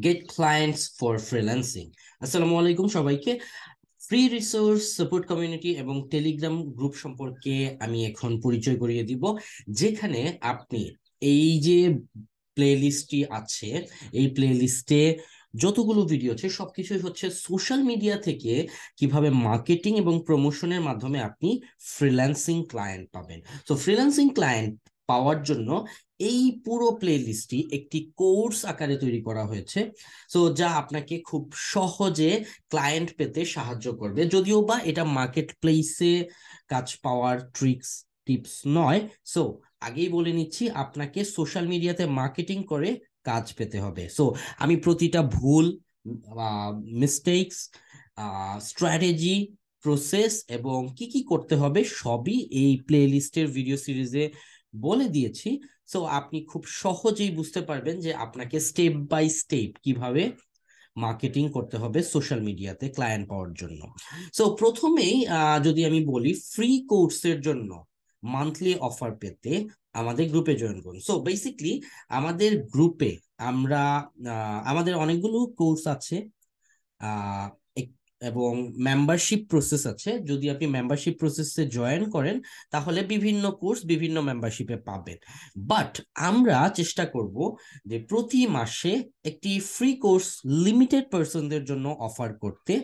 Gate clients for freelancing. আসসালামু আলাইকুম সবাইকে। ফ্রি রিসোর্স সাপোর্ট কমিউনিটি এবং টেলিগ্রাম গ্রুপ সম্পর্কে আমি এখন পরিচয় করিয়ে দিব, যেখানে আপনি এই যে প্লে লিস্টটি আছে, এই প্লে লিস্টে যতগুলো ভিডিও আছে সবকিছুই হচ্ছে সোশ্যাল মিডিয়া থেকে কিভাবে মার্কেটিং এবং প্রমোশনের মাধ্যমে আপনি ফ্রিল্যান্সিং ক্লায়েন্ট পাবেন। তো ফ্রিল্যান্সিং ক্লায়েন্ট পাওয়ার জন্য এই পুরো প্লে লিস্টটি একটি কোর্স আকারে তৈরি করা হয়েছে। সো যা আপনাকে খুব সহজে ক্লায়েন্ট পেতে সাহায্য করবে, যদিও বা এটা মার্কেট প্লেসে কাজ পাওয়ার ট্রিক্স টিপস নয়। সো আগেই বলে নিচ্ছি, আপনাকে সোশ্যাল মিডিয়াতে মার্কেটিং করে কাজ পেতে হবে। সো আমি প্রতিটা ভুল, মিস্টেকস, স্ট্র্যাটেজি, প্রসেস এবং কি কি করতে হবে সবই এই প্লে লিস্টের ভিডিও সিরিজে বলে দিয়েছি। সো আপনি খুব সহজেই বুঝতে পারবেন যে আপনাকে স্টেপ বাই স্টেপ কিভাবে মার্কেটিং করতে হবে সোশ্যাল মিডিয়াতে ক্লায়েন্ট পাওয়ার জন্য। সো প্রথমেই যদি আমি বলি, ফ্রি কোর্সের জন্য মান্থলি অফার পেতে আমাদের গ্রুপে জয়েন করুন। সো বেসিকলি আমাদের গ্রুপে আমরা আমাদের অনেকগুলো কোর্স আছে, আহ, এবং মেম্বারশিপ প্রসেস আছে। যদি আপনি মেম্বারশিপ প্রসেসে জয়েন করেন তাহলে বিভিন্ন কোর্স বিভিন্ন মেম্বারশিপে পাবেন। বাট আমরা চেষ্টা করব যে প্রতি মাসে একটি ফ্রি কোর্স লিমিটেড পার্সনদের জন্য অফার করতে।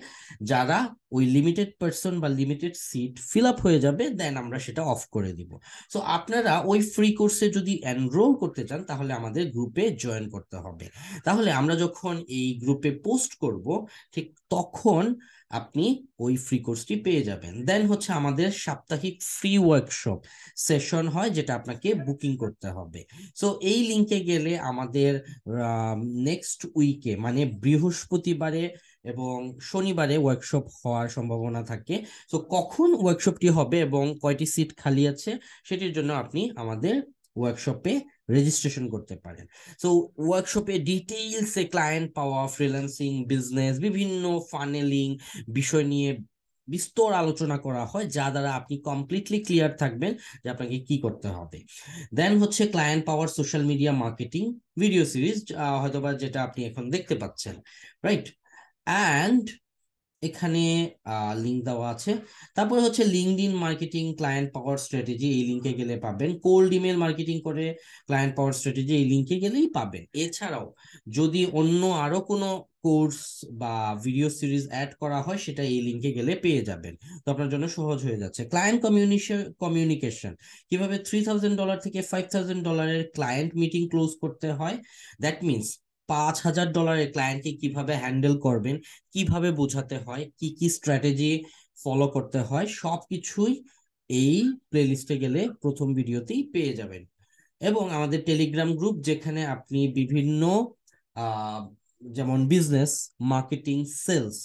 যারা ওই লিমিটেড পার্সন বা লিমিটেড সিট ফিল আপ হয়ে যাবে, দেন আমরা সেটা অফ করে দিব। সো আপনারা ওই ফ্রি কোর্সে যদি এনরোল করতে চান তাহলে আমাদের গ্রুপে জয়েন করতে হবে। তাহলে আমরা যখন এই গ্রুপে পোস্ট করব, ঠিক তখন আপনি ওই ফ্রি কোর্সটি পেয়ে যাবেন। দেন হচ্ছে আমাদের সাপ্তাহিক ফ্রি ওয়ার্কশপ সেশন হয়, যেটা আপনাকে বুকিং করতে হবে। সো এই লিংকে গেলে আমাদের নেক্সট উইকে মানে বৃহস্পতিবারে এবং শনিবারে ওয়ার্কশপ হওয়ার সম্ভাবনা থাকে। তো কখন ওয়ার্কশপটি হবে এবং কয়টি সিট খালি আছে সেটির জন্য আপনি আমাদের ওয়ার্কশপে রেজিস্ট্রেশন করতে পারেন। সো ওয়ার্কশপে ডিটেইলসে ক্লায়েন্ট পাওয়া, ফ্রিল্যান্সিং, বিজনেস, বিভিন্ন ফানেলিং বিষয় নিয়ে বিস্তর আলোচনা করা হয়, যা দ্বারা আপনি কমপ্লিটলি ক্লিয়ার থাকবেন যে আপনাকে কি করতে হবে। দেন হচ্ছে ক্লায়েন্ট পাওয়ার social media marketing video series, হয়তোবা যেটা আপনি এখন দেখতে পাচ্ছেন, রাইট? অ্যান্ড এখানে লিঙ্ক দেওয়া আছে। তারপরে হচ্ছে লিঙ্কডইন মার্কেটিং ক্লায়েন্ট পাওয়ার স্ট্র্যাটেজি, এই লিঙ্কে গেলে পাবেন। কোল্ড ইমেল মার্কেটিং করে ক্লায়েন্ট পাওয়ার স্ট্র্যাটেজি, এই লিঙ্কে গেলেই পাবেন। এছাড়াও যদি অন্য আরো কোনো কোর্স বা ভিডিও সিরিজ অ্যাড করা হয়, সেটা এই লিঙ্কে গেলে পেয়ে যাবেন। তো আপনার জন্য সহজ হয়ে যাচ্ছে। ক্লায়েন্ট কমিউনিকেশন, কিভাবে $3000 থেকে $5000 ক্লায়েন্ট মিটিং ক্লোজ করতে হয়। দ্যাট মিনস $5000 ক্লায়েন্টকে কিভাবে হ্যান্ডেল করবেন, কিভাবে বোঝাতে হয়, কি কি স্ট্র্যাটেজি ফলো করতে হয়, সবকিছুই এই প্লেলিস্টে গেলে প্রথম ভিডিওতেই পেয়ে যাবেন। এবং আমাদের টেলিগ্রাম গ্রুপ, যেখানে আপনি বিভিন্ন আহ, যেমন বিজনেস, মার্কেটিং, সেলস,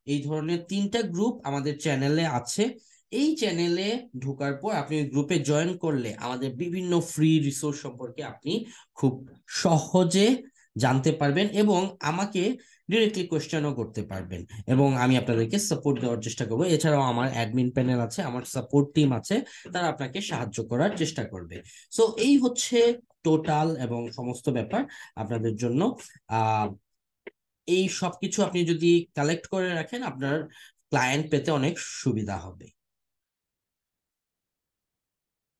এই ধরনের তিনটা গ্রুপ আমাদের চ্যানেলে আছে। এই চ্যানেলে ঢোকার পর আপনি গ্রুপে জয়েন করলে আমাদের বিভিন্ন ফ্রি রিসোর্স সম্পর্কে আপনি খুব সহজে জানতে পারবেন এবং আমাকে ডিরেক্টলি কোয়েশ্চেনও করতে পারবেন, এবং আমি আপনাদেরকে সাপোর্ট দেওয়ার চেষ্টা করবো। এছাড়াও আমার অ্যাডমিন প্যানেল আছে, আমার সাপোর্ট টিম আছে, তারা আপনাকে সাহায্য করার চেষ্টা করবে। সো এই হচ্ছে টোটাল এবং সমস্ত ব্যাপার আপনাদের জন্য। আহ এই সবকিছু আপনি যদি কালেক্ট করে রাখেন, আপনার ক্লায়েন্ট পেতে অনেক সুবিধা হবে।